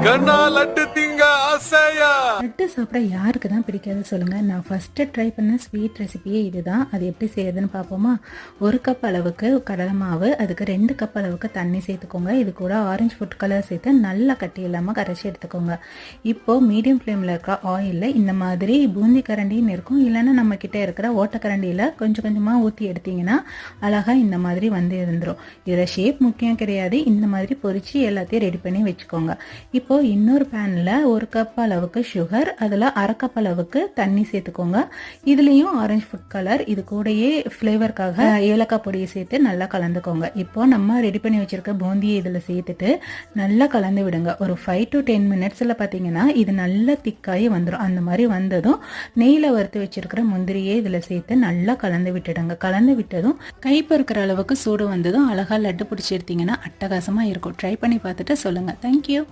கண்ணா லட்டு திங்க ஆசையா. லட்டு சாப்பிட யாருக்கு தான் பிடிக்காது சொல்லுங்கள். நான் ஃபஸ்ட்டு ட்ரை பண்ண ஸ்வீட் ரெசிபியே இதுதான். அது எப்படி செய்யுதுன்னு பார்ப்போமா. 1 கப் அளவுக்கு கடலை மாவு, அதுக்கு 2 கப் அளவுக்கு தண்ணி சேர்த்துக்கோங்க. இது கூட ஆரஞ்சு ஃபுட் கலர் சேர்த்து நல்லா கட்டி இல்லாமல் கரைச்சி எடுத்துக்கோங்க. இப்போது மீடியம் ஃப்ளேமில் இருக்க ஆயிலில் இந்த மாதிரி பூந்தி கரண்டின்னு இருக்கும், இல்லைன்னா நம்மக்கிட்ட இருக்கிற ஓட்டக்கரண்டியில் கொஞ்சம் கொஞ்சமாக ஊற்றி எடுத்திங்கன்னா அழகாக இந்த மாதிரி வந்து இருந்துடும். இதில் ஷேப் முக்கியம் கிடையாது. இந்த மாதிரி பொரித்து எல்லாத்தையும் ரெடி பண்ணி வச்சுக்கோங்க. இப்போது இன்னொரு பேனில் 1 கப் அளவுக்கு சுகர், அதில் 1/2 கப் அளவுக்கு தண்ணி சேர்த்துக்கோங்க. இதுலேயும் ஆரஞ்சு ஃபுட் கலர், இது கூடயே ஃப்ளேவருக்காக ஏலக்காய் பொடியை சேர்த்து நல்லா கலந்துக்கோங்க. இப்போது நம்ம ரெடி பண்ணி வச்சுருக்க பூந்தியை இதில் சேர்த்துட்டு நல்லா கலந்து விடுங்க. ஒரு 5 to 10 மினிட்ஸில் பார்த்தீங்கன்னா இது நல்லா திக்காகி வந்துடும். அந்த மாதிரி வந்ததும் நெய்யில் வறுத்து வச்சுருக்கிற முந்திரியை இதில் சேர்த்து நல்லா கலந்து விட்டுடுங்க. கலந்து விட்டதும் கை பொறுக்கிற அளவுக்கு சூடு வந்ததும் அழகாக லட்டு பிடிச்சி எடுத்திங்கன்னா அட்டகாசமாக இருக்கும். ட்ரை பண்ணி பார்த்துட்டு சொல்லுங்கள். தேங்க்யூ.